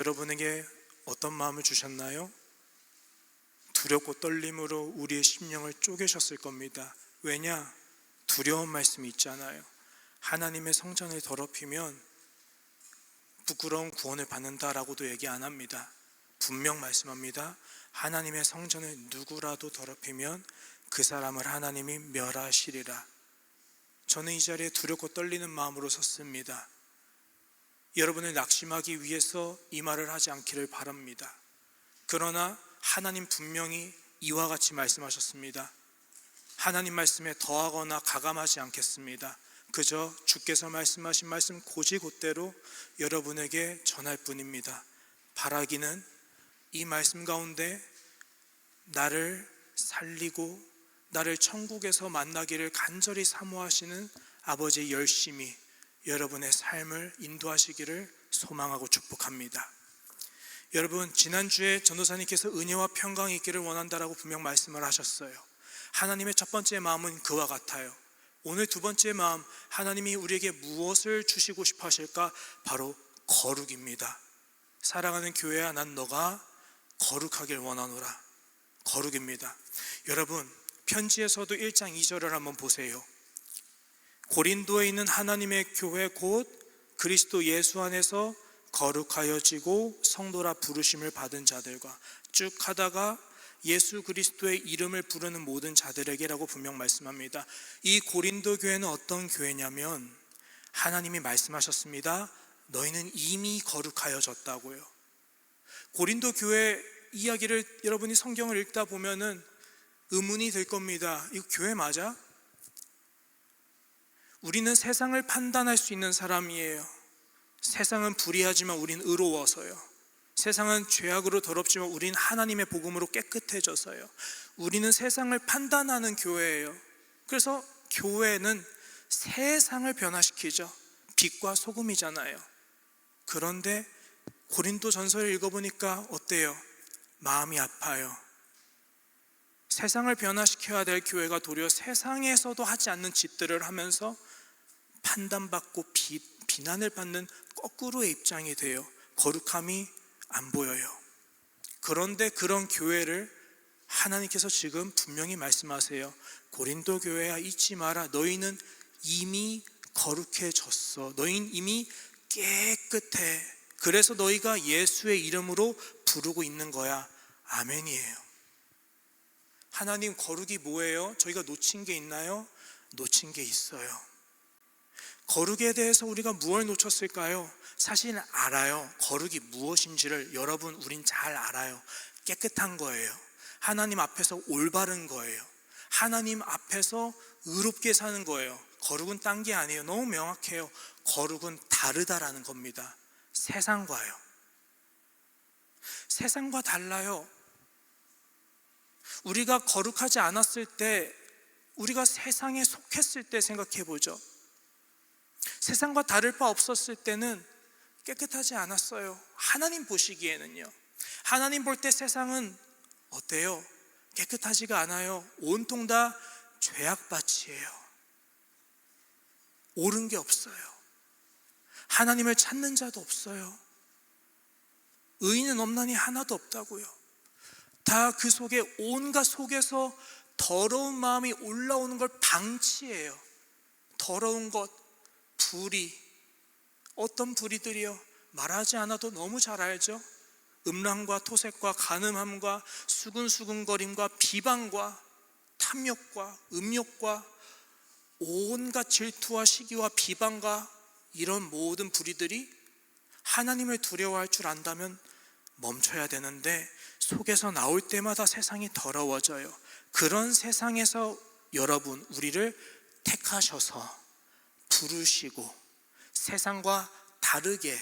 여러분에게 어떤 마음을 주셨나요? 두렵고 떨림으로 우리의 심령을 쪼개셨을 겁니다. 왜냐? 두려운 말씀이 있잖아요. 하나님의 성전을 더럽히면 부끄러운 구원을 받는다라고도 얘기 안 합니다. 분명 말씀합니다. 하나님의 성전을 누구라도 더럽히면 그 사람을 하나님이 멸하시리라. 저는 이 자리에 두렵고 떨리는 마음으로 섰습니다. 여러분을 낙심하기 위해서 이 말을 하지 않기를 바랍니다. 그러나 하나님 분명히 이와 같이 말씀하셨습니다. 하나님 말씀에 더하거나 가감하지 않겠습니다. 그저 주께서 말씀하신 말씀 곧이곧대로 여러분에게 전할 뿐입니다. 바라기는 이 말씀 가운데 나를 살리고 나를 천국에서 만나기를 간절히 사모하시는 아버지의 열심이 여러분의 삶을 인도하시기를 소망하고 축복합니다. 여러분, 지난주에 전도사님께서 은혜와 평강이 있기를 원한다라고 분명 말씀을 하셨어요. 하나님의 첫 번째 마음은 그와 같아요. 오늘 두 번째 마음, 하나님이 우리에게 무엇을 주시고 싶어 하실까? 바로 거룩입니다. 사랑하는 교회야, 난 너가 거룩하길 원하노라. 거룩입니다. 여러분, 편지에서도 1장 2절을 한번 보세요. 고린도에 있는 하나님의 교회 곧 그리스도 예수 안에서 거룩하여지고 성도라 부르심을 받은 자들과 쭉 하다가 예수 그리스도의 이름을 부르는 모든 자들에게라고 분명 말씀합니다. 이 고린도 교회는 어떤 교회냐면 하나님이 말씀하셨습니다. 너희는 이미 거룩하여졌다고요. 고린도 교회 이야기를 여러분이 성경을 읽다 보면은 의문이 들 겁니다. 이거 교회 맞아? 우리는 세상을 판단할 수 있는 사람이에요. 세상은 불의하지만 우린 의로워서요. 세상은 죄악으로 더럽지만 우린 하나님의 복음으로 깨끗해져서요. 우리는 세상을 판단하는 교회예요. 그래서 교회는 세상을 변화시키죠. 빛과 소금이잖아요. 그런데 고린도 전서를 읽어보니까 어때요? 마음이 아파요. 세상을 변화시켜야 될 교회가 도리어 세상에서도 하지 않는 짓들을 하면서 판단받고 비난을 받는 거꾸로의 입장이 돼요. 거룩함이 안 보여요. 그런데 그런 교회를 하나님께서 지금 분명히 말씀하세요. 고린도 교회야, 잊지 마라. 너희는 이미 거룩해졌어. 너희는 이미 깨끗해. 그래서 너희가 예수의 이름으로 부르고 있는 거야. 아멘이에요. 하나님, 거룩이 뭐예요? 저희가 놓친 게 있나요? 놓친 게 있어요. 거룩에 대해서 우리가 무엇을 놓쳤을까요? 사실 알아요. 거룩이 무엇인지를 여러분, 우린 잘 알아요. 깨끗한 거예요. 하나님 앞에서 올바른 거예요. 하나님 앞에서 의롭게 사는 거예요. 거룩은 딴 게 아니에요. 너무 명확해요. 거룩은 다르다라는 겁니다. 세상과요. 세상과 달라요. 우리가 거룩하지 않았을 때, 우리가 세상에 속했을 때 생각해 보죠. 세상과 다를 바 없었을 때는 깨끗하지 않았어요. 하나님 보시기에는요. 하나님 볼 때 세상은 어때요? 깨끗하지가 않아요. 온통 다 죄악밭이에요. 옳은 게 없어요. 하나님을 찾는 자도 없어요. 의인은 없나니 하나도 없다고요. 다 그 속에 온갖 속에서 더러운 마음이 올라오는 걸 방치해요. 더러운 것, 불의, 어떤 불의들이요? 말하지 않아도 너무 잘 알죠? 음란과 토색과 간음함과 수근수근거림과 비방과 탐욕과 음욕과 온갖 질투와 시기와 비방과 이런 모든 불의들이 하나님을 두려워할 줄 안다면 멈춰야 되는데 속에서 나올 때마다 세상이 더러워져요. 그런 세상에서 여러분, 우리를 택하셔서 부르시고 세상과 다르게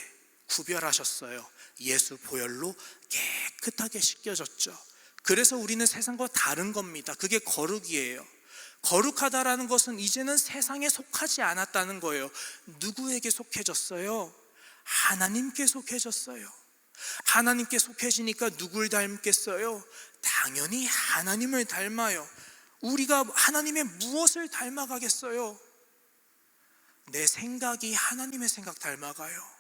구별하셨어요. 예수 보혈로 깨끗하게 씻겨졌죠. 그래서 우리는 세상과 다른 겁니다. 그게 거룩이에요. 거룩하다라는 것은 이제는 세상에 속하지 않았다는 거예요. 누구에게 속해졌어요? 하나님께 속해졌어요. 하나님께 속해지니까 누굴 닮겠어요? 당연히 하나님을 닮아요. 우리가 하나님의 무엇을 닮아가겠어요? 내 생각이 하나님의 생각 닮아가요.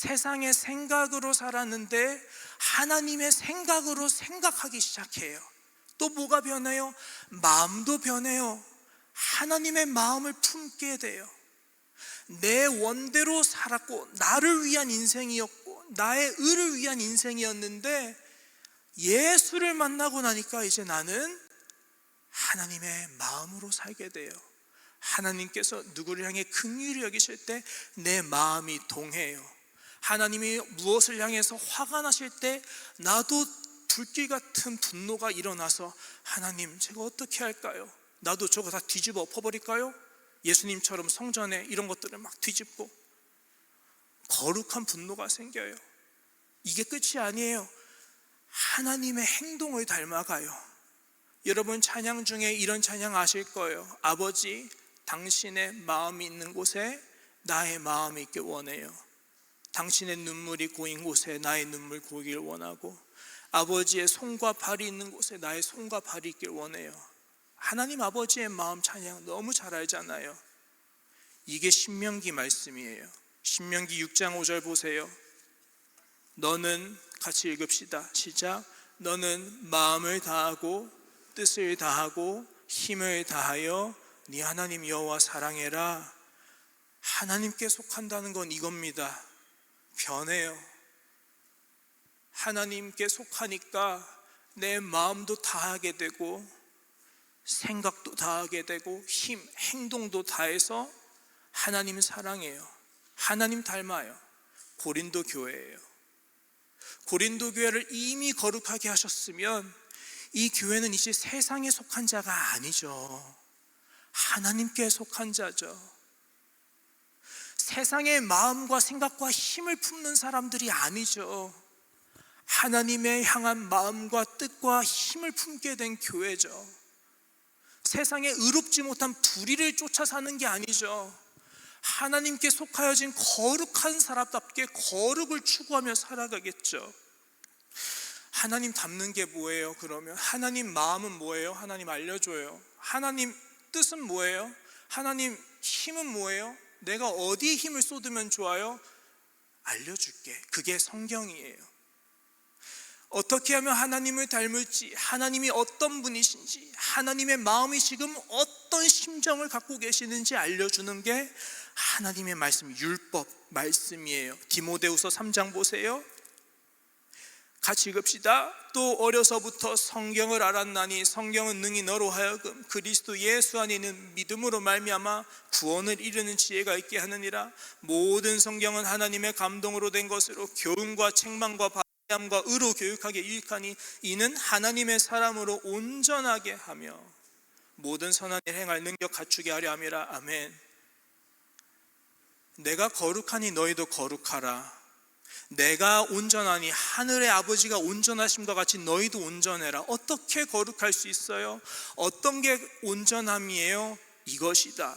세상의 생각으로 살았는데 하나님의 생각으로 생각하기 시작해요. 또 뭐가 변해요? 마음도 변해요. 하나님의 마음을 품게 돼요. 내 원대로 살았고 나를 위한 인생이었고 나의 의를 위한 인생이었는데 예수를 만나고 나니까 이제 나는 하나님의 마음으로 살게 돼요. 하나님께서 누구를 향해 긍휼히 여기실 때 내 마음이 동해요. 하나님이 무엇을 향해서 화가 나실 때 나도 불길 같은 분노가 일어나서 하나님 제가 어떻게 할까요? 나도 저거 다 뒤집어 엎어버릴까요? 예수님처럼 성전에 이런 것들을 막 뒤집고 거룩한 분노가 생겨요. 이게 끝이 아니에요. 하나님의 행동을 닮아가요. 여러분 찬양 중에 이런 찬양 아실 거예요. 아버지 당신의 마음이 있는 곳에 나의 마음이 있길 원해요. 당신의 눈물이 고인 곳에 나의 눈물 고이길 원하고 아버지의 손과 발이 있는 곳에 나의 손과 발이 있길 원해요. 하나님 아버지의 마음 찬양 너무 잘 알잖아요. 이게 신명기 말씀이에요. 신명기 6장 5절 보세요. 너는 같이 읽읍시다. 시작. 너는 마음을 다하고 뜻을 다하고 힘을 다하여 네 하나님 여호와 사랑해라. 하나님께 속한다는 건 이겁니다. 변해요. 하나님께 속하니까 내 마음도 다하게 되고 생각도 다하게 되고 힘, 행동도 다해서 하나님 사랑해요. 하나님 닮아요. 고린도 교회예요. 고린도 교회를 이미 거룩하게 하셨으면 이 교회는 이제 세상에 속한 자가 아니죠. 하나님께 속한 자죠. 세상의 마음과 생각과 힘을 품는 사람들이 아니죠. 하나님의 향한 마음과 뜻과 힘을 품게 된 교회죠. 세상에 의롭지 못한 불의를 쫓아 사는 게 아니죠. 하나님께 속하여진 거룩한 사람답게 거룩을 추구하며 살아가겠죠. 하나님 닮는 게 뭐예요? 그러면 하나님 마음은 뭐예요? 하나님 알려줘요. 하나님 뜻은 뭐예요? 하나님 힘은 뭐예요? 내가 어디에 힘을 쏟으면 좋아요? 알려줄게. 그게 성경이에요. 어떻게 하면 하나님을 닮을지, 하나님이 어떤 분이신지, 하나님의 마음이 지금 어떤 심정을 갖고 계시는지 알려주는 게 하나님의 말씀, 율법 말씀이에요. 디모데후서 3장 보세요. 같이 읽읍시다. 또 어려서부터 성경을 알았나니 성경은 능히 너로 하여금 그리스도 예수 안에 있는 믿음으로 말미암아 구원을 이루는 지혜가 있게 하느니라. 모든 성경은 하나님의 감동으로 된 것으로 교훈과 책망과 바람과 의로 교육하게 유익하니 이는 하나님의 사람으로 온전하게 하며 모든 선한 일 행할 능력 갖추게 하려 함이라. 아멘. 내가 거룩하니 너희도 거룩하라. 내가 온전하니 하늘의 아버지가 온전하심과 같이 너희도 온전해라. 어떻게 거룩할 수 있어요? 어떤 게 온전함이에요? 이것이다.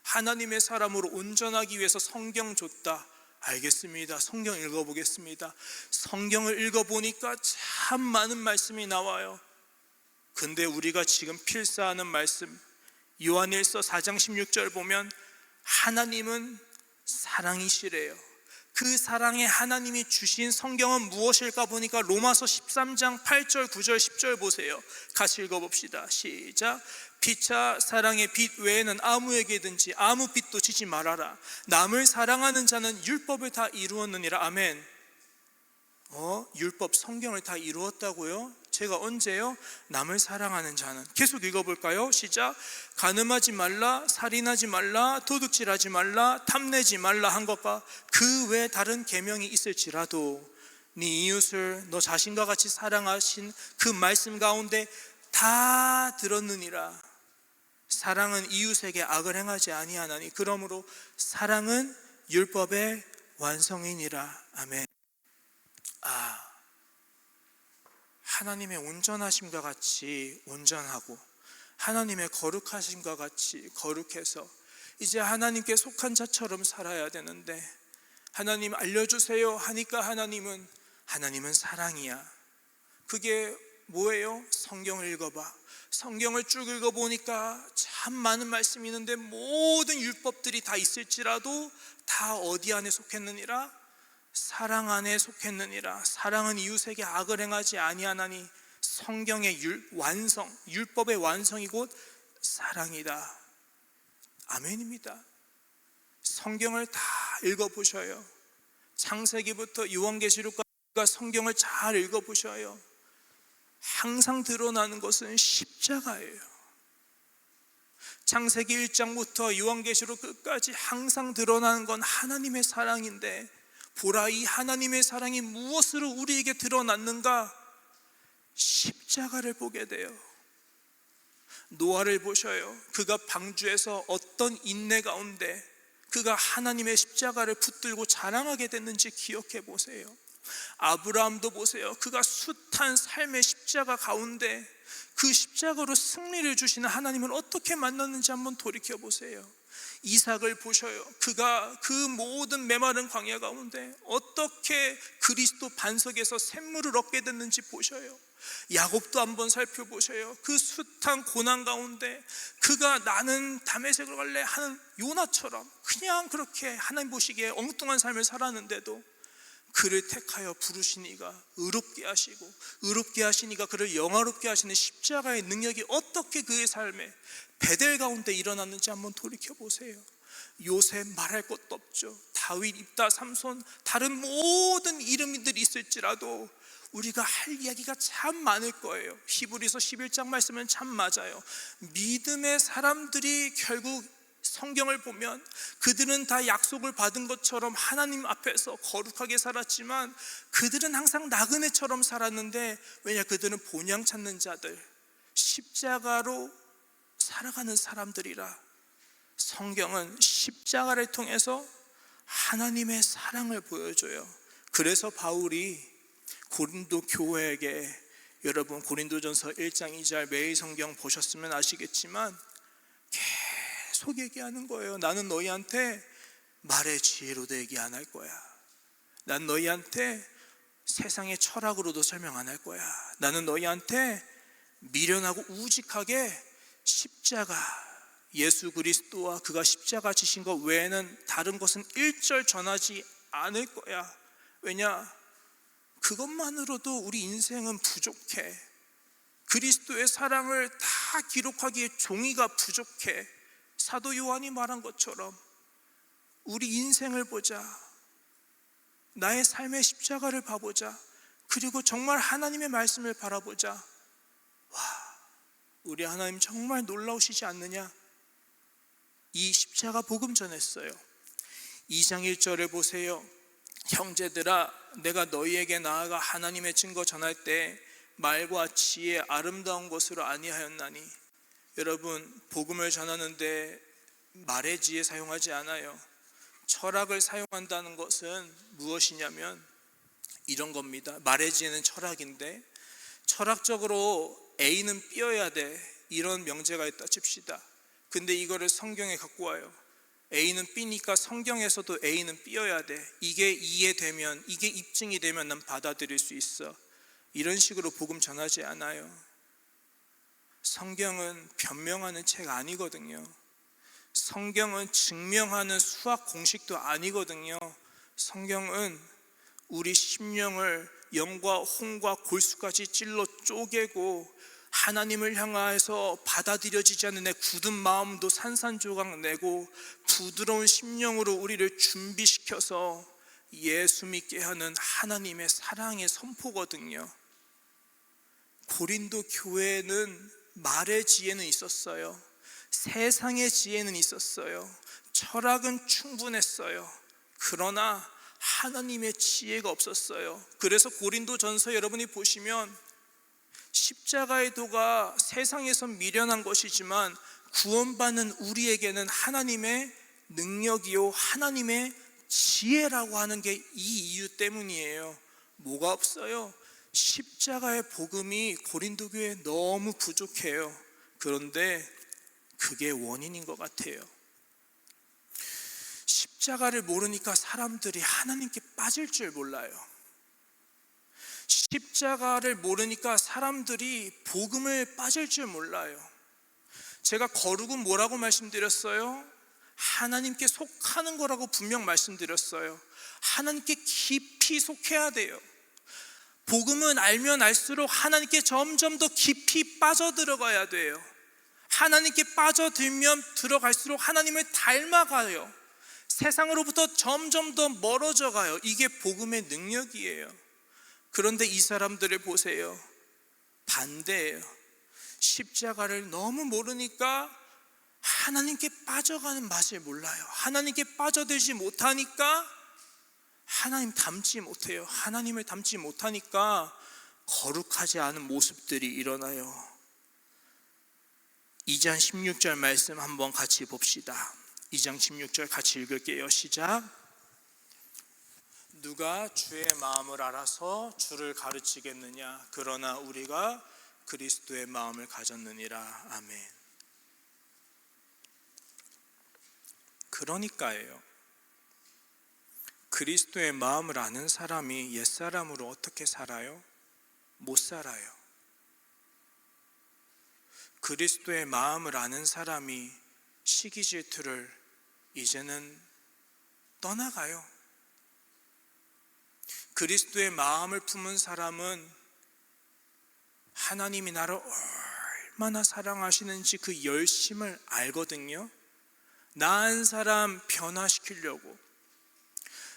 하나님의 사람으로 온전하기 위해서 성경 줬다. 알겠습니다. 성경 읽어보겠습니다. 성경을 읽어보니까 참 많은 말씀이 나와요. 근데 우리가 지금 필사하는 말씀, 요한일서 4장 16절 보면 하나님은 사랑이시래요. 그 사랑의 하나님이 주신 성경은 무엇일까 보니까 로마서 13장 8절 9절 10절 보세요. 같이 읽어봅시다. 시작. 피차 사랑의 빛 외에는 아무에게든지 아무 빛도 지지 말아라. 남을 사랑하는 자는 율법을 다 이루었느니라. 아멘. 율법 성경을 다 이루었다고요? 제가 언제요? 남을 사랑하는 자는. 계속 읽어볼까요? 시작. 간음하지 말라, 살인하지 말라, 도둑질하지 말라, 탐내지 말라 한 것과 그 외 다른 계명이 있을지라도 네 이웃을 너 자신과 같이 사랑하신 그 말씀 가운데 다 들었느니라. 사랑은 이웃에게 악을 행하지 아니하나니 그러므로 사랑은 율법의 완성이니라. 아멘. 하나님의 온전하심과 같이 온전하고 하나님의 거룩하심과 같이 거룩해서 이제 하나님께 속한 자처럼 살아야 되는데 하나님 알려주세요 하니까 하나님은 사랑이야. 그게 뭐예요? 성경을 읽어봐. 성경을 쭉 읽어보니까 참 많은 말씀이 있는데 모든 율법들이 다 있을지라도 다 어디 안에 속했느니라? 사랑 안에 속했느니라. 사랑은 이웃에게 악을 행하지 아니하나니 성경의 율법의 완성이 곧 사랑이다. 아멘입니다. 성경을 다 읽어보셔요. 창세기부터 요한계시록까지 성경을 잘 읽어보셔요. 항상 드러나는 것은 십자가예요. 창세기 1장부터 요한계시록 끝까지 항상 드러나는 건 하나님의 사랑인데, 보라, 이 하나님의 사랑이 무엇으로 우리에게 드러났는가? 십자가를 보게 돼요. 노아를 보셔요. 그가 방주에서 어떤 인내 가운데 그가 하나님의 십자가를 붙들고 자랑하게 됐는지 기억해 보세요. 아브라함도 보세요. 그가 숱한 삶의 십자가 가운데 그 십자가로 승리를 주시는 하나님을 어떻게 만났는지 한번 돌이켜 보세요. 이삭을 보셔요. 그가 그 모든 메마른 광야 가운데 어떻게 그리스도 반석에서 샘물을 얻게 됐는지 보셔요. 야곱도 한번 살펴보셔요. 그 숱한 고난 가운데 그가 나는 다메섹으로 갈래 하는 요나처럼 그냥 그렇게 하나님 보시기에 엉뚱한 삶을 살았는데도 그를 택하여 부르시니가 의롭게 하시니가 그를 영화롭게 하시는 십자가의 능력이 어떻게 그의 삶에 베델 가운데 일어났는지 한번 돌이켜 보세요. 요셉 말할 것도 없죠. 다윗, 입다, 삼손, 다른 모든 이름들이 있을지라도 우리가 할 이야기가 참 많을 거예요. 히브리서 11장 말씀은 참 맞아요. 믿음의 사람들이 결국 성경을 보면 그들은 다 약속을 받은 것처럼 하나님 앞에서 거룩하게 살았지만 그들은 항상 나그네처럼 살았는데, 왜냐? 그들은 본향 찾는 자들, 십자가로 살아가는 사람들이라. 성경은 십자가를 통해서 하나님의 사랑을 보여줘요. 그래서 바울이 고린도 교회에게, 여러분 고린도전서 1장 2절 매일 성경 보셨으면 아시겠지만 계속 얘기하는 거예요. 나는 너희한테 말의 지혜로도 얘기 안 할 거야. 난 너희한테 세상의 철학으로도 설명 안 할 거야. 나는 너희한테 미련하고 우직하게 십자가, 예수 그리스도와 그가 십자가 지신 것 외에는 다른 것은 일절 전하지 않을 거야. 왜냐? 그것만으로도 우리 인생은 부족해. 그리스도의 사랑을 다 기록하기에 종이가 부족해. 사도 요한이 말한 것처럼 우리 인생을 보자. 나의 삶의 십자가를 봐보자. 그리고 정말 하나님의 말씀을 바라보자. 와, 우리 하나님 정말 놀라우시지 않느냐? 이 십자가 복음 전했어요. 2장 1절을 보세요. 형제들아, 내가 너희에게 나아가 하나님의 증거 전할 때 말과 지혜 아름다운 것으로 아니하였나니. 여러분, 복음을 전하는데 말의 지혜 사용하지 않아요. 철학을 사용한다는 것은 무엇이냐면 이런 겁니다. 말의 지혜는 철학인데, 철학적으로 A는 B여야 돼, 이런 명제가 있다 칩시다. 근데 이거를 성경에 갖고 와요. A는 B니까 성경에서도 A는 B여야 돼. 이게 이해되면, 이게 입증이 되면 난 받아들일 수 있어. 이런 식으로 복음 전하지 않아요. 성경은 변명하는 책 아니거든요. 성경은 증명하는 수학 공식도 아니거든요. 성경은 우리 심령을 영과 혼과 골수까지 찔러 쪼개고 하나님을 향해서 받아들여지지 않는 내 굳은 마음도 산산조각 내고 부드러운 심령으로 우리를 준비시켜서 예수 믿게 하는 하나님의 사랑의 선포거든요. 고린도 교회는 말의 지혜는 있었어요. 세상의 지혜는 있었어요. 철학은 충분했어요. 그러나 하나님의 지혜가 없었어요. 그래서 고린도전서 여러분이 보시면 십자가의 도가 세상에서 미련한 것이지만 구원받는 우리에게는 하나님의 능력이요 하나님의 지혜라고 하는 게 이 이유 때문이에요. 뭐가 없어요? 십자가의 복음이 고린도 교회에 너무 부족해요. 그런데 그게 원인인 것 같아요. 십자가를 모르니까 사람들이 하나님께 빠질 줄 몰라요. 십자가를 모르니까 사람들이 복음을 빠질 줄 몰라요. 제가 거룩은 뭐라고 말씀드렸어요? 하나님께 속하는 거라고 분명 말씀드렸어요. 하나님께 깊이 속해야 돼요. 복음은 알면 알수록 하나님께 점점 더 깊이 빠져들어가야 돼요. 하나님께 빠져들면 들어갈수록 하나님을 닮아가요. 세상으로부터 점점 더 멀어져 가요. 이게 복음의 능력이에요. 그런데 이 사람들을 보세요. 반대예요. 십자가를 너무 모르니까 하나님께 빠져가는 맛을 몰라요. 하나님께 빠져들지 못하니까 하나님 닮지 못해요. 하나님을 닮지 못하니까 거룩하지 않은 모습들이 일어나요. 2장 16절 말씀 한번 같이 봅시다. 2장 16절 같이 읽을게요. 시작. 누가 주의 마음을 알아서 주를 가르치겠느냐? 그러나 우리가 그리스도의 마음을 가졌느니라. 아멘. 그러니까예요. 그리스도의 마음을 아는 사람이 옛사람으로 어떻게 살아요? 못 살아요. 그리스도의 마음을 아는 사람이 시기 질투를 이제는 떠나가요. 그리스도의 마음을 품은 사람은 하나님이 나를 얼마나 사랑하시는지 그 열심을 알거든요. 나은 사람 변화시키려고,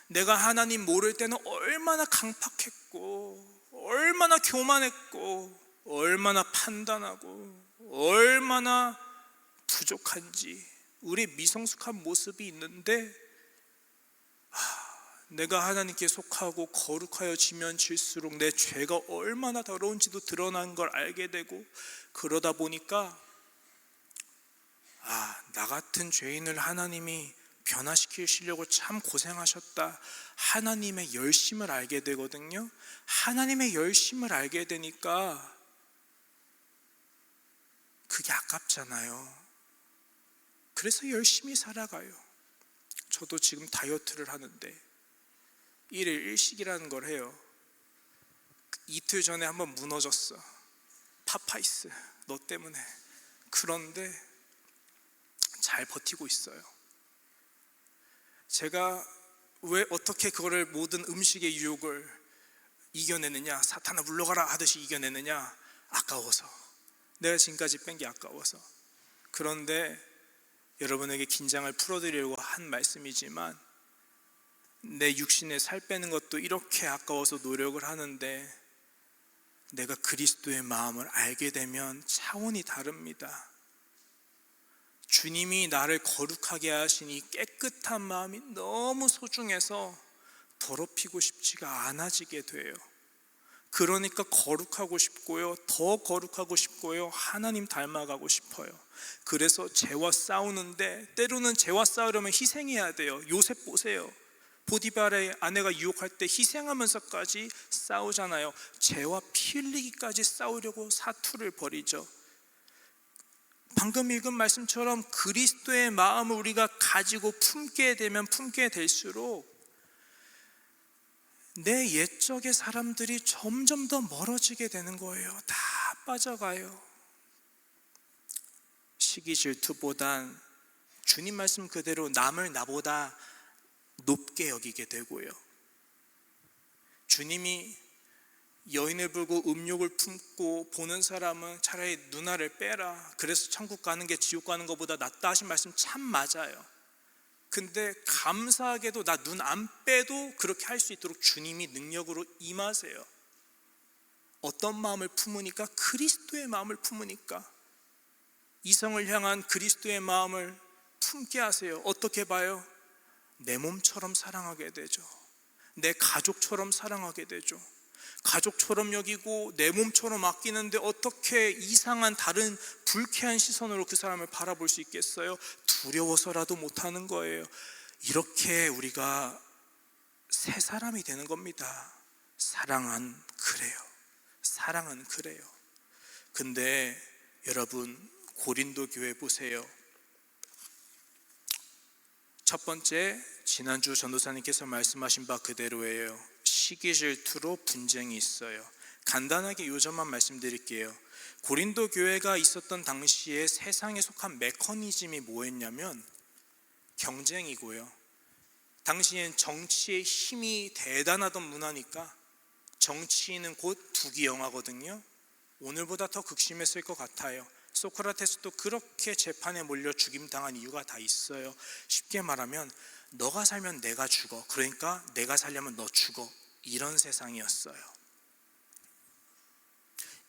내가 하나님 모를 때는 얼마나 강팍했고, 얼마나 교만했고, 얼마나 판단하고, 얼마나 부족한지, 우리 미성숙한 모습이 있는데 내가 하나님께 속하고 거룩하여지면 질수록 내 죄가 얼마나 더러운지도 드러난 걸 알게 되고, 그러다 보니까 나 같은 죄인을 하나님이 변화시키시려고 참 고생하셨다, 하나님의 열심을 알게 되거든요. 하나님의 열심을 알게 되니까 그게 아깝잖아요. 그래서 열심히 살아가요. 저도 지금 다이어트를 하는데 1일 1식이라는 걸 해요. 이틀 전에 한번 무너졌어. 파파이스 너 때문에. 그런데 잘 버티고 있어요. 제가 왜 어떻게 그거를 모든 음식의 유혹을 이겨내느냐, 사탄아 물러가라 하듯이 이겨내느냐? 아까워서. 내가 지금까지 뺀 게 아까워서. 그런데 여러분에게 긴장을 풀어드리려고 한 말씀이지만, 내 육신에 살 빼는 것도 이렇게 아까워서 노력을 하는데, 내가 그리스도의 마음을 알게 되면 차원이 다릅니다. 주님이 나를 거룩하게 하시니 깨끗한 마음이 너무 소중해서 더럽히고 싶지가 않아지게 돼요. 그러니까 거룩하고 싶고요, 더 거룩하고 싶고요, 하나님 닮아가고 싶어요. 그래서 죄와 싸우는데, 때로는 죄와 싸우려면 희생해야 돼요. 요셉 보세요. 보디발의 아내가 유혹할 때 희생하면서까지 싸우잖아요. 죄와 피 흘리기까지 싸우려고 사투를 벌이죠. 방금 읽은 말씀처럼 그리스도의 마음을 우리가 가지고 품게 되면 품게 될수록 내 옛적의 사람들이 점점 더 멀어지게 되는 거예요. 다 빠져가요. 시기 질투보단 주님 말씀 그대로 남을 나보다 높게 여기게 되고요. 주님이 여인을 불고 음욕을 품고 보는 사람은 차라리 누나를 빼라, 그래서 천국 가는 게 지옥 가는 것보다 낫다 하신 말씀 참 맞아요. 근데 감사하게도 나 눈 안 빼도 그렇게 할 수 있도록 주님이 능력으로 임하세요. 어떤 마음을 품으니까? 그리스도의 마음을 품으니까. 이성을 향한 그리스도의 마음을 품게 하세요. 어떻게 봐요? 내 몸처럼 사랑하게 되죠. 내 가족처럼 사랑하게 되죠. 가족처럼 여기고 내 몸처럼 아끼는데 어떻게 이상한 다른 불쾌한 시선으로 그 사람을 바라볼 수 있겠어요? 두려워서라도 못하는 거예요. 이렇게 우리가 새 사람이 되는 겁니다. 사랑은 그래요. 사랑은 그래요. 근데 여러분, 고린도 교회 보세요. 첫 번째, 지난주 전도사님께서 말씀하신 바 그대로예요. 시기 질투로 분쟁이 있어요. 간단하게 요점만 말씀드릴게요. 고린도 교회가 있었던 당시에 세상에 속한 메커니즘이 뭐였냐면 경쟁이고요. 당시엔 정치의 힘이 대단하던 문화니까 정치인은 곧 부귀영화거든요. 오늘보다 더 극심했을 것 같아요. 소크라테스도 그렇게 재판에 몰려 죽임당한 이유가 다 있어요. 쉽게 말하면 너가 살면 내가 죽어, 그러니까 내가 살려면 너 죽어, 이런 세상이었어요.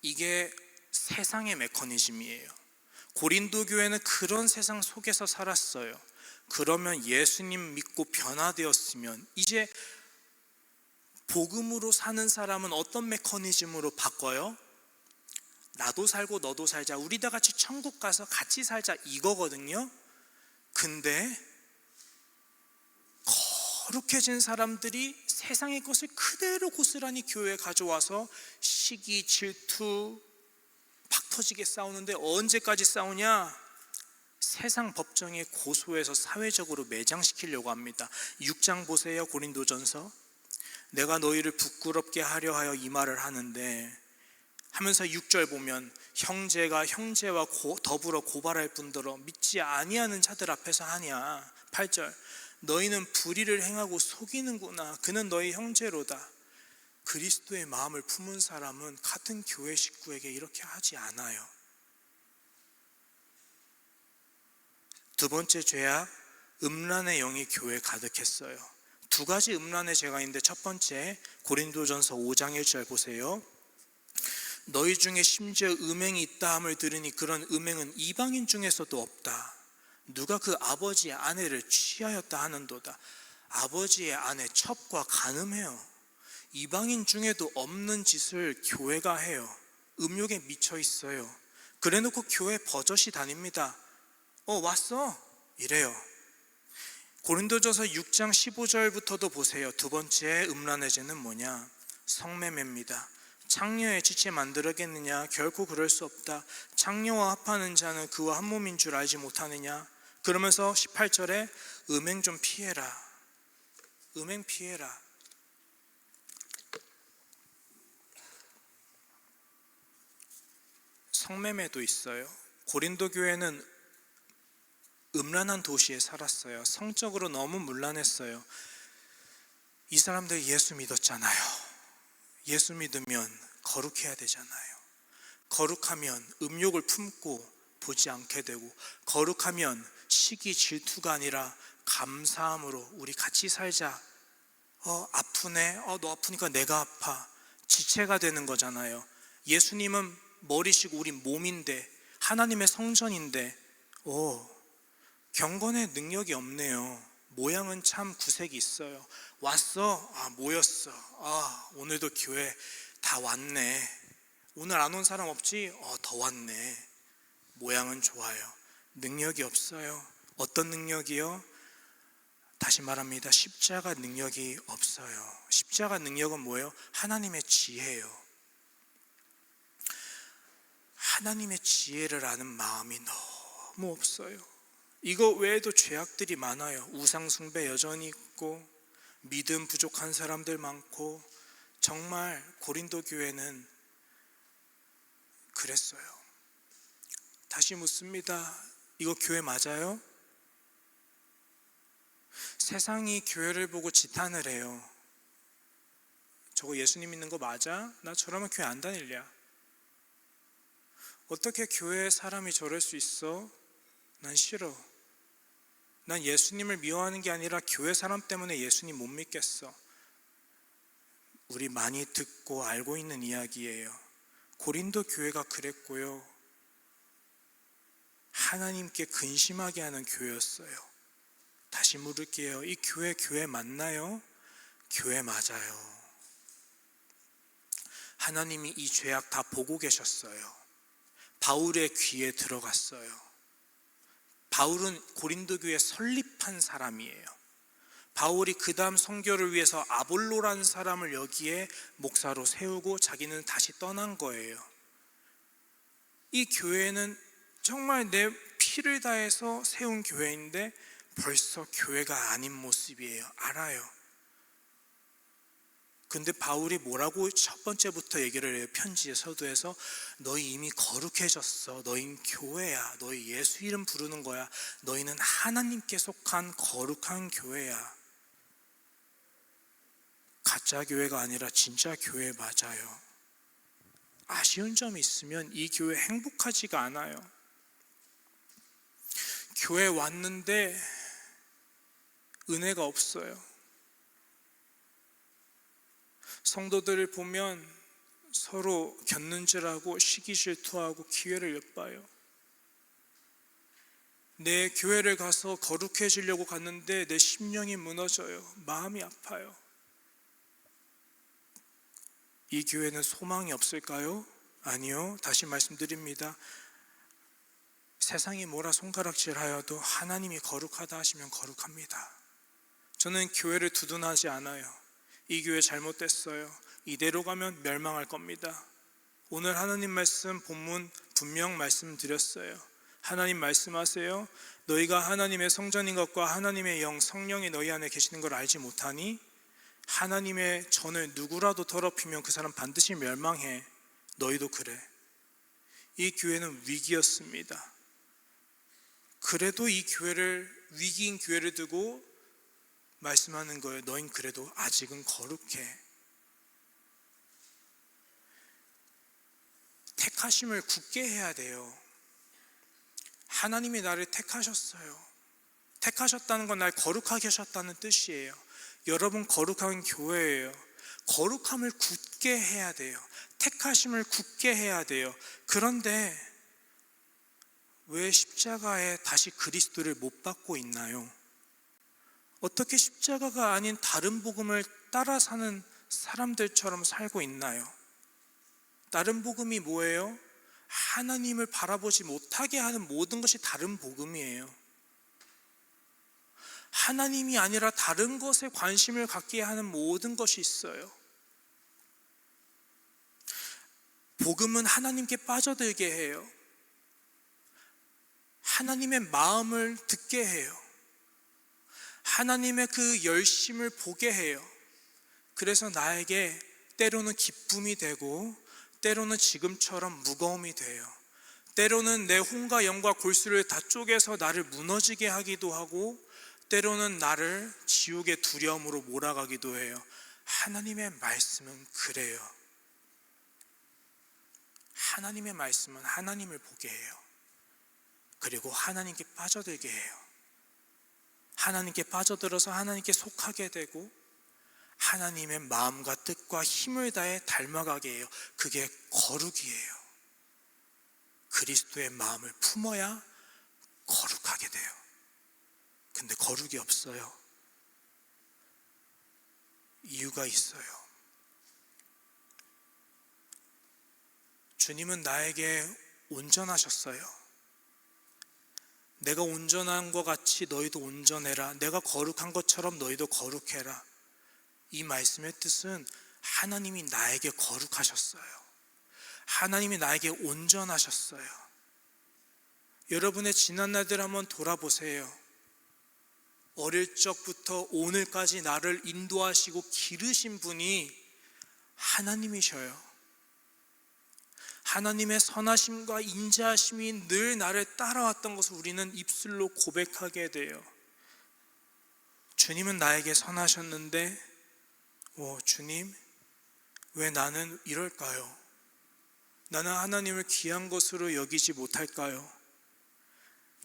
이게 세상의 메커니즘이에요. 고린도 교회는 그런 세상 속에서 살았어요. 그러면 예수님 믿고 변화되었으면 이제 복음으로 사는 사람은 어떤 메커니즘으로 바꿔요? 나도 살고 너도 살자, 우리 다 같이 천국 가서 같이 살자, 이거거든요. 근데 거룩해진 사람들이 세상의 것을 그대로 고스란히 교회에 가져와서 시기, 질투, 박 터지게 싸우는데 언제까지 싸우냐? 세상 법정에 고소해서 사회적으로 매장시키려고 합니다. 6장 보세요. 고린도전서. 내가 너희를 부끄럽게 하려 하여 이 말을 하는데 하면서 6절 보면 형제가 형제와 더불어 고발할 뿐더러 믿지 아니하는 자들 앞에서 하냐. 8절 너희는 불의를 행하고 속이는구나. 그는 너희 형제로다. 그리스도의 마음을 품은 사람은 같은 교회 식구에게 이렇게 하지 않아요. 두 번째 죄악, 음란의 영이 교회에 가득했어요. 두 가지 음란의 죄가 있는데 첫 번째, 고린도전서 5장 1절 보세요. 너희 중에 심지어 음행이 있다 함을 들으니 그런 음행은 이방인 중에서도 없다. 누가 그 아버지의 아내를 취하였다 하는도다. 아버지의 아내 첩과 간음해요. 이방인 중에도 없는 짓을 교회가 해요. 음욕에 미쳐 있어요. 그래놓고 교회 버젓이 다닙니다. 왔어? 이래요. 고린도전서 6장 15절부터도 보세요. 두 번째 음란의 죄는 뭐냐? 성매매입니다. 창녀의 지체 만들었겠느냐? 결코 그럴 수 없다. 창녀와 합하는 자는 그와 한 몸인 줄 알지 못하느냐? 그러면서 18절에 음행 좀 피해라. 음행 피해라. 성매매도 있어요. 고린도 교회는 음란한 도시에 살았어요. 성적으로 너무 문란했어요. 이 사람들 예수 믿었잖아요. 예수 믿으면 거룩해야 되잖아요. 거룩하면 음욕을 품고 보지 않게 되고, 거룩하면 시기 질투가 아니라 감사함으로 우리 같이 살자. 아프네. 너 아프니까 내가 아파. 지체가 되는 거잖아요. 예수님은 머리시고 우리 몸인데, 하나님의 성전인데 경건의 능력이 없네요. 모양은 참 구색이 있어요. 왔어? 모였어. 오늘도 교회 다 왔네. 오늘 안 온 사람 없지? 더 왔네. 모양은 좋아요. 능력이 없어요. 어떤 능력이요? 다시 말합니다. 십자가 능력이 없어요. 십자가 능력은 뭐예요? 하나님의 지혜예요. 하나님의 지혜를 아는 마음이 너무 없어요. 이거 외에도 죄악들이 많아요. 우상숭배 여전히 있고, 믿음 부족한 사람들 많고, 정말 고린도 교회는 그랬어요. 다시 묻습니다. 이거 교회 맞아요? 세상이 교회를 보고 지탄을 해요. 저거 예수님 믿는 거 맞아? 나 저러면 교회 안 다닐랴. 어떻게 교회에 사람이 저럴 수 있어? 난 싫어. 난 예수님을 미워하는 게 아니라 교회 사람 때문에 예수님 못 믿겠어. 우리 많이 듣고 알고 있는 이야기예요. 고린도 교회가 그랬고요. 하나님께 근심하게 하는 교회였어요. 다시 물을게요. 이 교회 맞나요? 교회 맞아요. 하나님이 이 죄악 다 보고 계셨어요. 바울의 귀에 들어갔어요. 바울은 고린도 교회 설립한 사람이에요. 바울이 그 다음 선교를 위해서 아볼로라는 사람을 여기에 목사로 세우고 자기는 다시 떠난 거예요. 이 교회는 정말 내 피를 다해서 세운 교회인데 벌써 교회가 아닌 모습이에요. 알아요. 근데 바울이 뭐라고 첫 번째부터 얘기를 해요. 편지의 서두에서 너희 이미 거룩해졌어. 너희는 교회야. 너희 예수 이름 부르는 거야. 너희는 하나님께 속한 거룩한 교회야. 가짜 교회가 아니라 진짜 교회 맞아요. 아쉬운 점이 있으면 이 교회 행복하지가 않아요. 교회 왔는데 은혜가 없어요. 성도들을 보면 서로 곁눈질하고 시기 질투하고 기회를 엿봐요. 내 교회를 가서 거룩해지려고 갔는데 내 심령이 무너져요. 마음이 아파요. 이 교회는 소망이 없을까요? 아니요. 다시 말씀드립니다. 세상이 뭐라 손가락질하여도 하나님이 거룩하다 하시면 거룩합니다. 저는 교회를 두둔하지 않아요. 이 교회 잘못됐어요. 이대로 가면 멸망할 겁니다. 오늘 하나님 말씀 본문 분명 말씀드렸어요. 하나님 말씀하세요. 너희가 하나님의 성전인 것과 하나님의 영 성령이 너희 안에 계시는 걸 알지 못하니 하나님의 전을 누구라도 더럽히면 그 사람 반드시 멸망해. 너희도 그래. 이 교회는 위기였습니다. 그래도 이 교회를, 위기인 교회를 두고 말씀하는 거예요. 너흰 그래도 아직은 거룩해. 택하심을 굳게 해야 돼요. 하나님이 나를 택하셨어요. 택하셨다는 건 날 거룩하게 하셨다는 뜻이에요. 여러분 거룩한 교회예요. 거룩함을 굳게 해야 돼요. 택하심을 굳게 해야 돼요. 그런데 왜 십자가에 다시 그리스도를 못 받고 있나요? 어떻게 십자가가 아닌 다른 복음을 따라 사는 사람들처럼 살고 있나요? 다른 복음이 뭐예요? 하나님을 바라보지 못하게 하는 모든 것이 다른 복음이에요. 하나님이 아니라 다른 것에 관심을 갖게 하는 모든 것이 있어요. 복음은 하나님께 빠져들게 해요. 하나님의 마음을 듣게 해요. 하나님의 그 열심을 보게 해요. 그래서 나에게 때로는 기쁨이 되고 때로는 지금처럼 무거움이 돼요. 때로는 내 혼과 영과 골수를 다 쪼개서 나를 무너지게 하기도 하고 때로는 나를 지옥의 두려움으로 몰아가기도 해요. 하나님의 말씀은 그래요. 하나님의 말씀은 하나님을 보게 해요. 그리고 하나님께 빠져들게 해요. 하나님께 빠져들어서 하나님께 속하게 되고 하나님의 마음과 뜻과 힘을 다해 닮아가게 해요. 그게 거룩이에요. 그리스도의 마음을 품어야 거룩하게 돼요. 근데 거룩이 없어요. 이유가 있어요. 주님은 나에게 온전하셨어요. 내가 온전한 것 같이 너희도 온전해라. 내가 거룩한 것처럼 너희도 거룩해라. 이 말씀의 뜻은 하나님이 나에게 거룩하셨어요. 하나님이 나에게 온전하셨어요. 여러분의 지난 날들 한번 돌아보세요. 어릴 적부터 오늘까지 나를 인도하시고 기르신 분이 하나님이셔요. 하나님의 선하심과 인자하심이 늘 나를 따라왔던 것을 우리는 입술로 고백하게 돼요. 주님은 나에게 선하셨는데 주님, 왜 나는 이럴까요? 나는 하나님을 귀한 것으로 여기지 못할까요?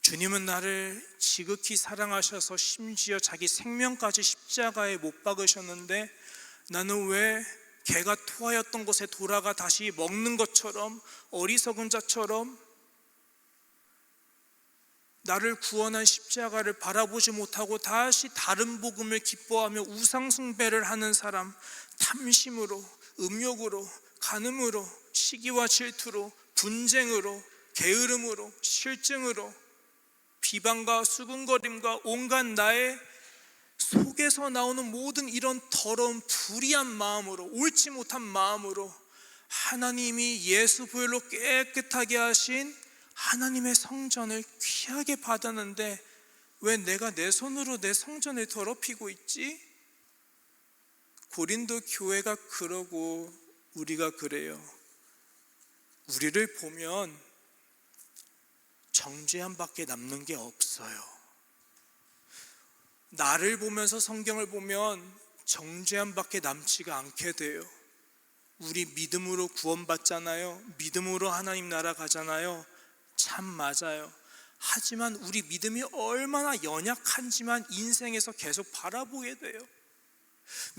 주님은 나를 지극히 사랑하셔서 심지어 자기 생명까지 십자가에 못 박으셨는데 나는 왜 개가 토하였던 곳에 돌아가 다시 먹는 것처럼 어리석은 자처럼 나를 구원한 십자가를 바라보지 못하고 다시 다른 복음을 기뻐하며 우상숭배를 하는 사람, 탐심으로, 음욕으로, 간음으로, 시기와 질투로, 분쟁으로, 게으름으로, 실증으로, 비방과 수군거림과 온갖 나의 속에서 나오는 모든 이런 더러운 불의한 마음으로, 옳지 못한 마음으로 하나님이 예수 보혈로 깨끗하게 하신 하나님의 성전을 귀하게 받았는데 왜 내가 내 손으로 내 성전을 더럽히고 있지? 고린도 교회가 그러고 우리가 그래요. 우리를 보면 정죄함밖에 남는 게 없어요. 나를 보면서 성경을 보면 정죄함밖에 남지가 않게 돼요. 우리 믿음으로 구원받잖아요. 믿음으로 하나님 나라 가잖아요. 참 맞아요. 하지만 우리 믿음이 얼마나 연약한지만 인생에서 계속 바라보게 돼요.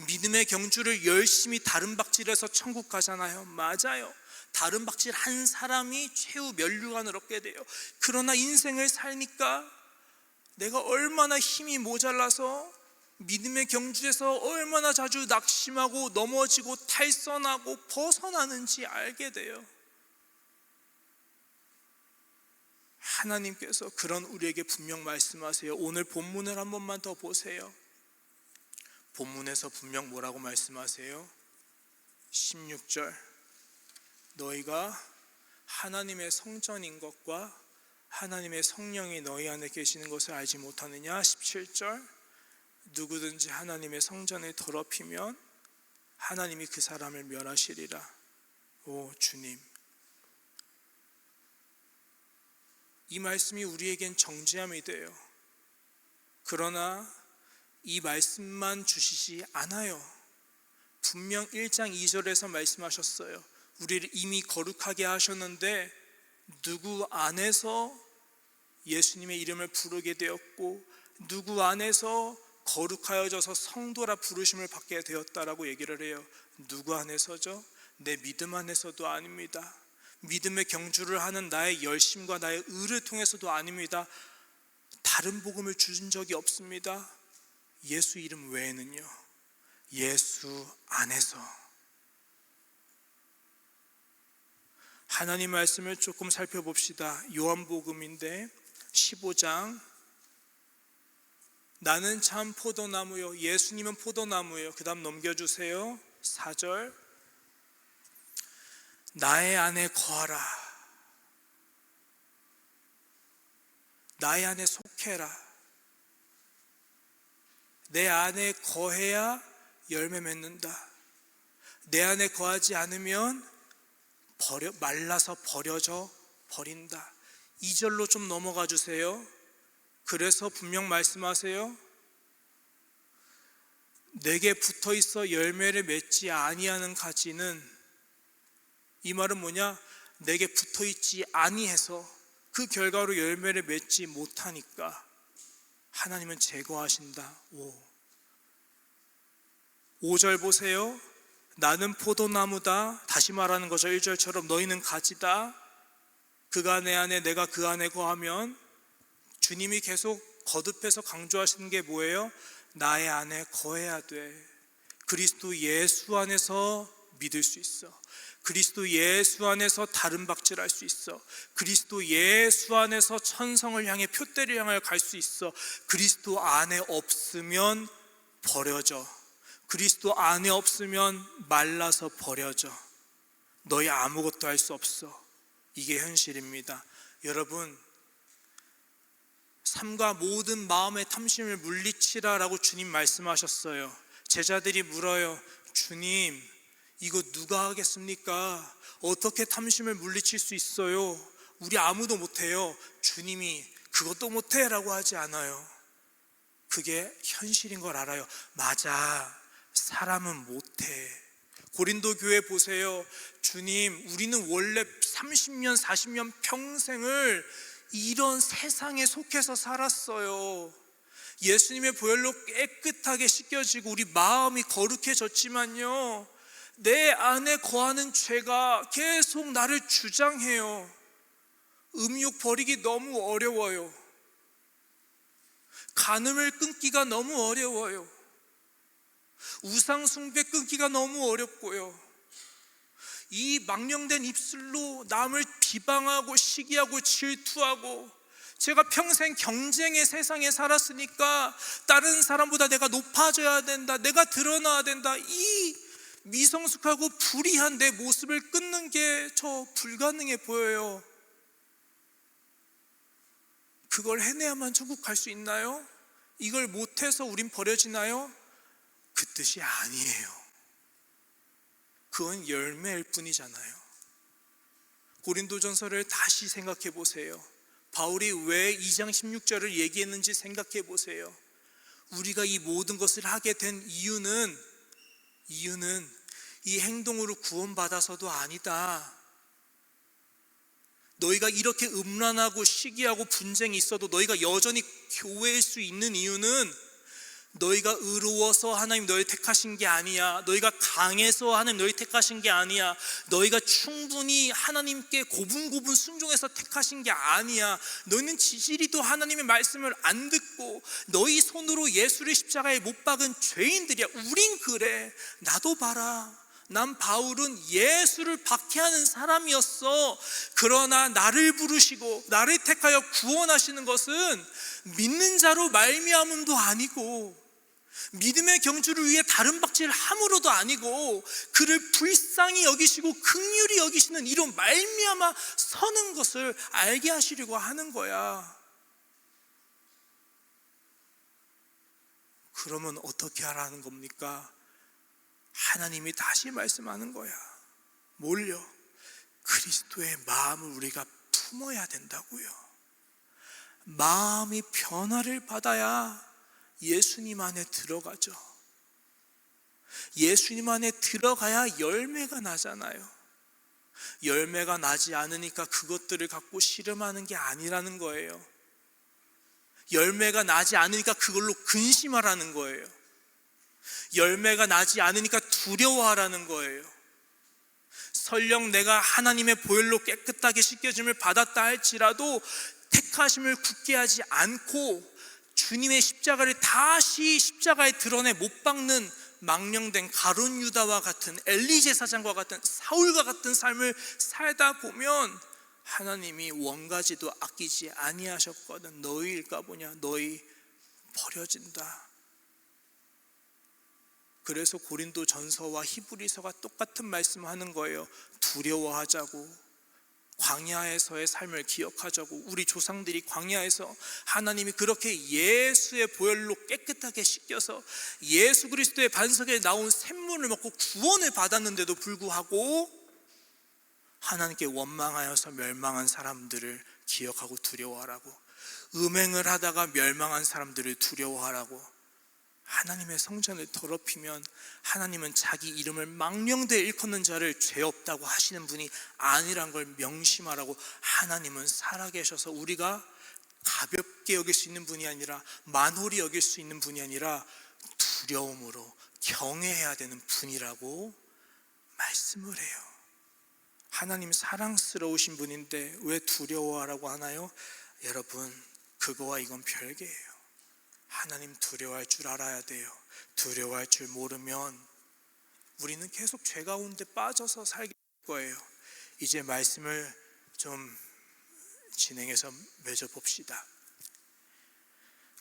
믿음의 경주를 열심히 다른박질해서 천국 가잖아요. 맞아요. 다른박질 한 사람이 최후 면류관을 얻게 돼요. 그러나 인생을 살니까 내가 얼마나 힘이 모자라서 믿음의 경주에서 얼마나 자주 낙심하고 넘어지고 탈선하고 벗어나는지 알게 돼요. 하나님께서 그런 우리에게 분명 말씀하세요. 오늘 본문을 한 번만 더 보세요. 본문에서 분명 뭐라고 말씀하세요? 16절, 너희가 하나님의 성전인 것과 하나님의 성령이 너희 안에 계시는 것을 알지 못하느냐? 17절, 누구든지 하나님의 성전을 더럽히면 하나님이 그 사람을 멸하시리라. 오 주님, 이 말씀이 우리에겐 정죄함이 돼요. 그러나 이 말씀만 주시지 않아요. 분명 1장 2절에서 말씀하셨어요. 우리를 이미 거룩하게 하셨는데 누구 안에서 예수님의 이름을 부르게 되었고 누구 안에서 거룩하여져서 성도라 부르심을 받게 되었다라고 얘기를 해요. 누구 안에서죠? 내 믿음 안에서도 아닙니다. 믿음의 경주를 하는 나의 열심과 나의 의를 통해서도 아닙니다. 다른 복음을 준 적이 없습니다. 예수 이름 외에는요. 예수 안에서. 하나님 말씀을 조금 살펴봅시다. 요한복음인데 15장, 나는 참 포도나무요, 예수님은 포도나무예요. 그 다음 넘겨주세요. 4절, 나의 안에 거하라, 나의 안에 속해라. 내 안에 거해야 열매 맺는다. 내 안에 거하지 않으면 말라서 버려져 버린다. 2절로 좀 넘어가 주세요. 그래서 분명 말씀하세요. 내게 붙어 있어 열매를 맺지 아니하는 가지는, 이 말은 뭐냐? 내게 붙어 있지 아니해서 그 결과로 열매를 맺지 못하니까 하나님은 제거하신다. 5절 보세요. 나는 포도나무다. 다시 말하는 거죠. 1절처럼 너희는 가지다. 그가 내 안에 내가 그 안에 거하면, 주님이 계속 거듭해서 강조하시는 게 뭐예요? 나의 안에 거해야 돼. 그리스도 예수 안에서 믿을 수 있어. 그리스도 예수 안에서 다른 박질할 수 있어. 그리스도 예수 안에서 천성을 향해 표대를 향해 갈 수 있어. 그리스도 안에 없으면 버려져. 그리스도 안에 없으면 말라서 버려져. 너희 아무것도 할 수 없어. 이게 현실입니다. 여러분, 삶과 모든 마음의 탐심을 물리치라라고 주님 말씀하셨어요. 제자들이 물어요. 주님, 이거 누가 하겠습니까? 어떻게 탐심을 물리칠 수 있어요? 우리 아무도 못해요. 주님이 그것도 못해라고 하지 않아요. 그게 현실인 걸 알아요. 맞아, 사람은 못해. 고린도 교회 보세요. 주님, 우리는 원래 30년 40년 평생을 이런 세상에 속해서 살았어요. 예수님의 보혈로 깨끗하게 씻겨지고 우리 마음이 거룩해졌지만요, 내 안에 거하는 죄가 계속 나를 주장해요. 음욕 버리기 너무 어려워요. 간음을 끊기가 너무 어려워요. 우상 숭배 끊기가 너무 어렵고요. 이 망령된 입술로 남을 비방하고 시기하고 질투하고, 제가 평생 경쟁의 세상에 살았으니까 다른 사람보다 내가 높아져야 된다, 내가 드러나야 된다, 이 미성숙하고 불의한 내 모습을 끊는 게 저 불가능해 보여요. 그걸 해내야만 천국 갈 수 있나요? 이걸 못해서 우린 버려지나요? 그 뜻이 아니에요. 그건 열매일 뿐이잖아요. 고린도전서를 다시 생각해 보세요. 바울이 왜 2장 16절을 얘기했는지 생각해 보세요. 우리가 이 모든 것을 하게 된 이유는 이 행동으로 구원받아서도 아니다. 너희가 이렇게 음란하고 시기하고 분쟁이 있어도 너희가 여전히 교회일 수 있는 이유는 너희가 의로워서 하나님 너희 택하신 게 아니야. 너희가 강해서 하나님 너희 택하신 게 아니야. 너희가 충분히 하나님께 고분고분 순종해서 택하신 게 아니야. 너희는 지지리도 하나님의 말씀을 안 듣고 너희 손으로 예수를 십자가에 못 박은 죄인들이야. 우린 그래. 나도 봐라. 난 바울은 예수를 박해하는 사람이었어. 그러나 나를 부르시고 나를 택하여 구원하시는 것은 믿는 자로 말미암음도 아니고 믿음의 경주를 위해 다른 박질을 함으로도 아니고 그를 불쌍히 여기시고 긍휼히 여기시는 이로 말미암아 서는 것을 알게 하시려고 하는 거야. 그러면 어떻게 하라는 겁니까? 하나님이 다시 말씀하는 거야. 뭘요? 그리스도의 마음을 우리가 품어야 된다고요. 마음이 변화를 받아야 예수님 안에 들어가죠. 예수님 안에 들어가야 열매가 나잖아요. 열매가 나지 않으니까 그것들을 갖고 씨름하는 게 아니라는 거예요. 열매가 나지 않으니까 그걸로 근심하라는 거예요. 열매가 나지 않으니까 두려워하라는 거예요. 설령 내가 하나님의 보혈로 깨끗하게 씻겨짐을 받았다 할지라도 택하심을 굳게 하지 않고 주님의 십자가를 다시 십자가에 드러내 못 박는 망령된 가룟 유다와 같은 엘리 제사장과 같은 사울과 같은 삶을 살다 보면 하나님이 원가지도 아끼지 아니하셨거든. 너희 일까보냐, 너희 버려진다. 그래서 고린도 전서와 히브리서가 똑같은 말씀하는 거예요. 두려워하자고, 광야에서의 삶을 기억하자고. 우리 조상들이 광야에서 하나님이 그렇게 예수의 보혈로 깨끗하게 씻겨서 예수 그리스도의 반석에 나온 샘물을 먹고 구원을 받았는데도 불구하고 하나님께 원망하여서 멸망한 사람들을 기억하고 두려워하라고, 음행을 하다가 멸망한 사람들을 두려워하라고. 하나님의 성전을 더럽히면 하나님은 자기 이름을 망령되이 일컫는 자를 죄 없다고 하시는 분이 아니란 걸 명심하라고. 하나님은 살아계셔서 우리가 가볍게 여길 수 있는 분이 아니라 만홀히 여길 수 있는 분이 아니라 두려움으로 경외해야 되는 분이라고 말씀을 해요. 하나님 사랑스러우신 분인데 왜 두려워하라고 하나요? 여러분, 그거와 이건 별개예요. 하나님 두려워할 줄 알아야 돼요. 두려워할 줄 모르면 우리는 계속 죄 가운데 빠져서 살게 될 거예요. 이제 말씀을 좀 진행해서 맺어봅시다.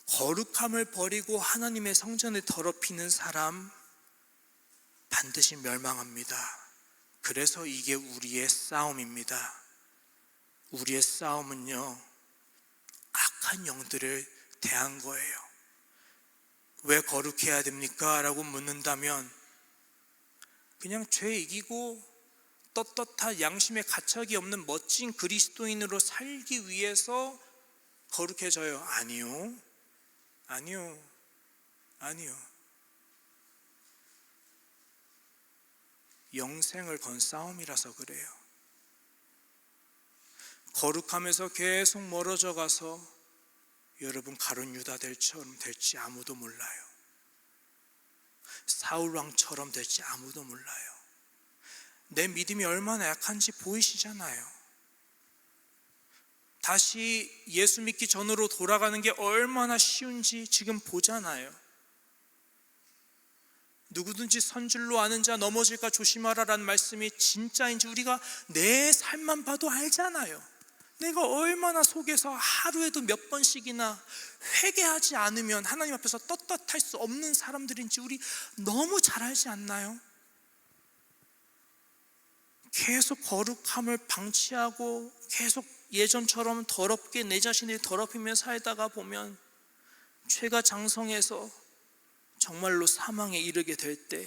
거룩함을 버리고 하나님의 성전을 더럽히는 사람 반드시 멸망합니다. 그래서 이게 우리의 싸움입니다. 우리의 싸움은요, 악한 영들을 대한 거예요. 왜 거룩해야 됩니까? 라고 묻는다면 그냥 죄 이기고 떳떳한 양심의 가책이 없는 멋진 그리스도인으로 살기 위해서 거룩해져요? 아니요. 영생을 건 싸움이라서 그래요. 거룩함에서 계속 멀어져 가서 여러분 가룟 유다들처럼 될지 아무도 몰라요. 사울왕처럼 될지 아무도 몰라요. 내 믿음이 얼마나 약한지 보이시잖아요. 다시 예수 믿기 전으로 돌아가는 게 얼마나 쉬운지 지금 보잖아요. 누구든지 선줄로 아는 자 넘어질까 조심하라라는 말씀이 진짜인지 우리가 내 삶만 봐도 알잖아요. 내가 얼마나 속에서 하루에도 몇 번씩이나 회개하지 않으면 하나님 앞에서 떳떳할 수 없는 사람들인지 우리 너무 잘 알지 않나요? 계속 거룩함을 방치하고 계속 예전처럼 더럽게 내 자신을 더럽히며 살다가 보면 죄가 장성해서 정말로 사망에 이르게 될 때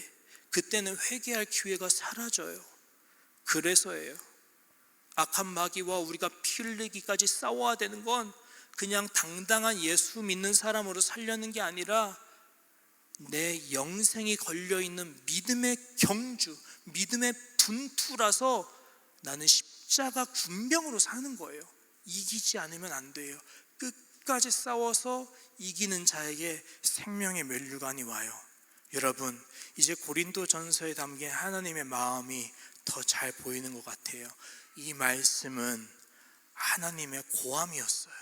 그때는 회개할 기회가 사라져요. 그래서예요. 악한 마귀와 우리가 피 흘리기까지 싸워야 되는 건 그냥 당당한 예수 믿는 사람으로 살려는 게 아니라 내 영생이 걸려있는 믿음의 경주, 믿음의 분투라서 나는 십자가 군병으로 사는 거예요. 이기지 않으면 안 돼요. 끝까지 싸워서 이기는 자에게 생명의 면류관이 와요. 여러분, 이제 고린도전서에 담긴 하나님의 마음이 더 잘 보이는 것 같아요. 이 말씀은 하나님의 고함이었어요.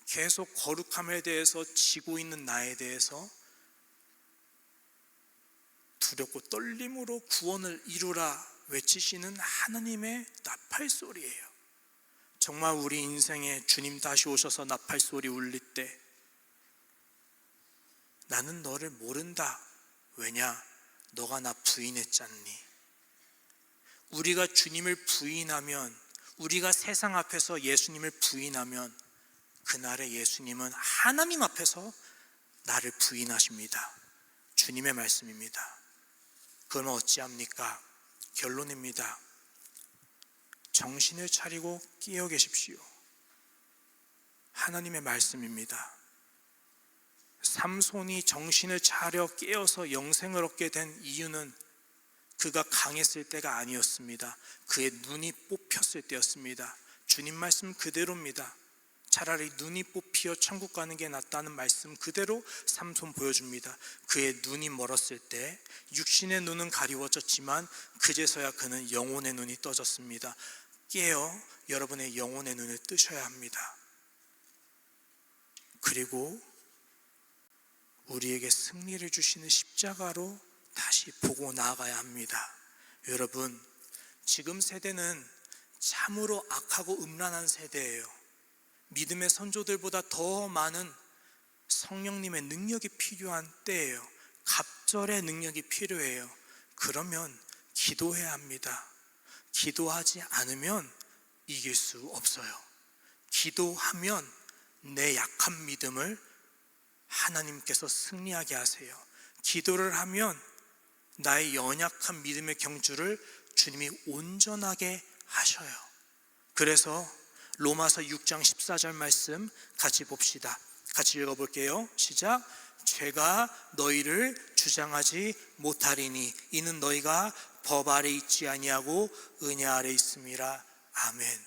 계속 거룩함에 대해서 지고 있는 나에 대해서 두렵고 떨림으로 구원을 이루라 외치시는 하나님의 나팔소리예요. 정말 우리 인생에 주님 다시 오셔서 나팔소리 울릴 때 나는 너를 모른다. 왜냐? 너가 나 부인했잖니. 우리가 주님을 부인하면, 우리가 세상 앞에서 예수님을 부인하면 그날에 예수님은 하나님 앞에서 나를 부인하십니다. 주님의 말씀입니다. 그러면 어찌합니까? 결론입니다. 정신을 차리고 깨어 계십시오. 하나님의 말씀입니다. 삼손이 정신을 차려 깨어서 영생을 얻게 된 이유는 그가 강했을 때가 아니었습니다. 그의 눈이 뽑혔을 때였습니다. 주님 말씀 그대로입니다. 차라리 눈이 뽑히어 천국 가는 게 낫다는 말씀 그대로 삼손 보여줍니다. 그의 눈이 멀었을 때 육신의 눈은 가리워졌지만 그제서야 그는 영혼의 눈이 떠졌습니다. 깨어 여러분의 영혼의 눈을 뜨셔야 합니다. 그리고 우리에게 승리를 주시는 십자가로 다시 보고 나아가야 합니다. 여러분, 지금 세대는 참으로 악하고 음란한 세대예요. 믿음의 선조들보다 더 많은 성령님의 능력이 필요한 때예요. 갑절의 능력이 필요해요. 그러면 기도해야 합니다. 기도하지 않으면 이길 수 없어요. 기도하면 내 약한 믿음을 하나님께서 승리하게 하세요. 기도를 하면 나의 연약한 믿음의 경주를 주님이 온전하게 하셔요. 그래서 로마서 6장 14절 말씀 같이 봅시다. 같이 읽어볼게요. 시작. 죄가 너희를 주장하지 못하리니 이는 너희가 법 아래 있지 아니하고 은혜 아래 있음이라. 아멘.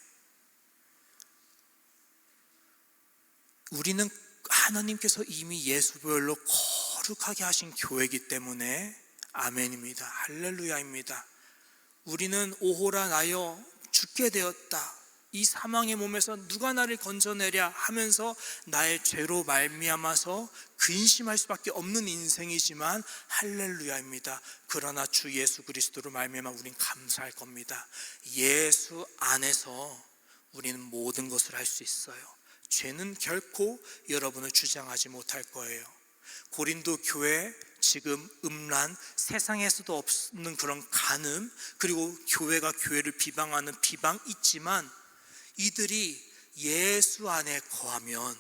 우리는 하나님께서 이미 예수별로 거룩하게 하신 교회이기 때문에 아멘입니다. 할렐루야입니다. 우리는 오호라 나여 죽게 되었다. 이 사망의 몸에서 누가 나를 건져내랴 하면서 나의 죄로 말미암아서 근심할 수밖에 없는 인생이지만 할렐루야입니다. 그러나 주 예수 그리스도로 말미암아 우린 감사할 겁니다. 예수 안에서 우리는 모든 것을 할 수 있어요. 죄는 결코 여러분을 주장하지 못할 거예요. 고린도 교회 지금 음란, 세상에서도 없는 그런 간음, 그리고 교회가 교회를 비방하는 비방 있지만 이들이 예수 안에 거하면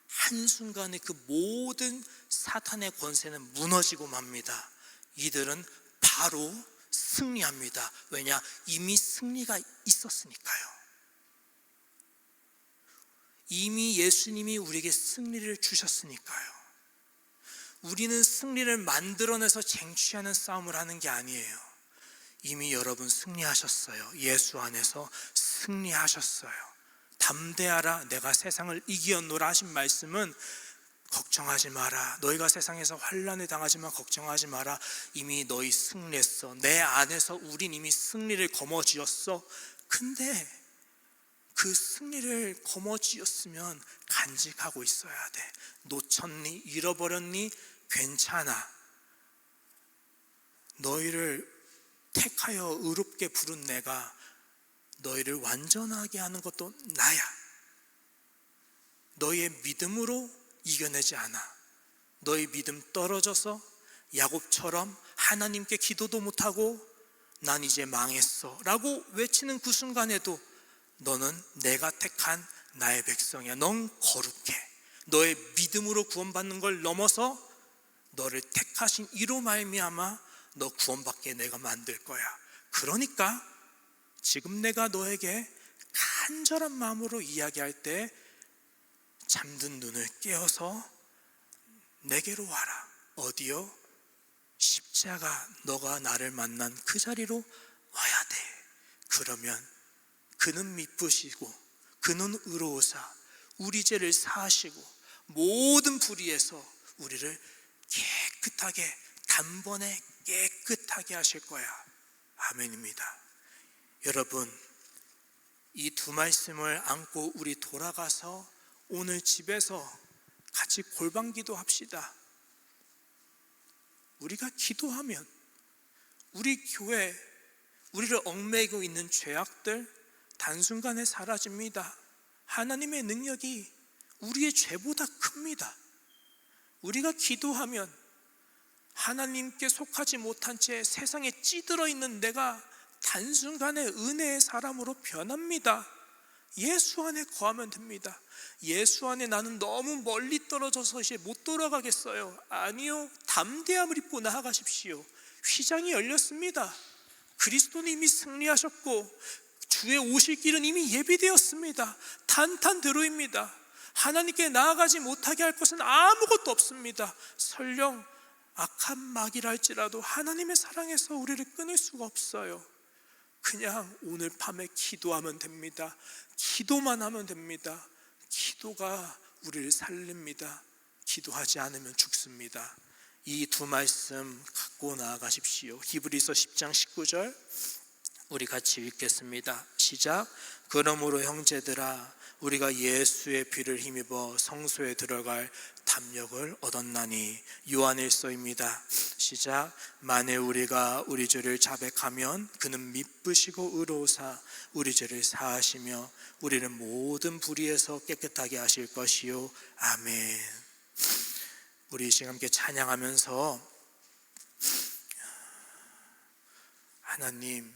한순간에 그 모든 사탄의 권세는 무너지고 맙니다. 이들은 바로 승리합니다. 왜냐? 이미 승리가 있었으니까요. 이미 예수님이 우리에게 승리를 주셨으니까요. 우리는 승리를 만들어내서 쟁취하는 싸움을 하는 게 아니에요. 이미 여러분 승리하셨어요. 예수 안에서 승리하셨어요. 담대하라 내가 세상을 이기었노라 하신 말씀은 걱정하지 마라. 너희가 세상에서 환난을 당하지만 걱정하지 마라. 이미 너희 승리했어. 내 안에서 우린 이미 승리를 거머쥐었어. 근데 그 승리를 거머쥐었으면 간직하고 있어야 돼. 놓쳤니? 잃어버렸니? 괜찮아. 너희를 택하여 의롭게 부른 내가 너희를 완전하게 하는 것도 나야. 너희의 믿음으로 이겨내지 않아. 너희 믿음 떨어져서 야곱처럼 하나님께 기도도 못하고 난 이제 망했어 라고 외치는 그 순간에도 너는 내가 택한 나의 백성이야. 넌 거룩해. 너의 믿음으로 구원받는 걸 넘어서 너를 택하신 이로 말미암아 너 구원받게 내가 만들 거야. 그러니까 지금 내가 너에게 간절한 마음으로 이야기할 때 잠든 눈을 깨어서 내게로 와라. 어디요? 십자가, 너가 나를 만난 그 자리로 와야 돼. 그러면 그는 미쁘시고 그는 의로우사 우리 죄를 사하시고 모든 불의에서 우리를 깨끗하게, 단번에 깨끗하게 하실 거야. 아멘입니다. 여러분, 이 두 말씀을 안고 우리 돌아가서 오늘 집에서 같이 골방기도 합시다. 우리가 기도하면 우리 교회, 우리를 얽매이고 있는 죄악들 단순간에 사라집니다. 하나님의 능력이 우리의 죄보다 큽니다. 우리가 기도하면 하나님께 속하지 못한 채 세상에 찌들어 있는 내가 단순간에 은혜의 사람으로 변합니다. 예수 안에 거하면 됩니다. 예수 안에 나는 너무 멀리 떨어져서 이제 못 돌아가겠어요. 아니요, 담대함을 입고 나아가십시오. 휘장이 열렸습니다. 그리스도는 이미 승리하셨고 주의 오실 길은 이미 예비되었습니다. 탄탄대로입니다. 하나님께 나아가지 못하게 할 것은 아무것도 없습니다. 설령 악한 마귀라 할지라도 하나님의 사랑에서 우리를 끊을 수가 없어요. 그냥 오늘 밤에 기도하면 됩니다. 기도만 하면 됩니다. 기도가 우리를 살립니다. 기도하지 않으면 죽습니다. 이 두 말씀 갖고 나아가십시오. 히브리서 10장 19절 우리 같이 읽겠습니다. 시작. 그러므로 형제들아, 우리가 예수의 피를 힘입어 성소에 들어갈 담력을 얻었나니. 요한일서입니다. 시작. 만일 우리가 우리 죄를 자백하면 그는 미쁘시고 의로우사 우리 죄를 사하시며 우리를 모든 불의에서 깨끗하게 하실 것이요. 아멘. 우리 지금 함께 찬양하면서 하나님,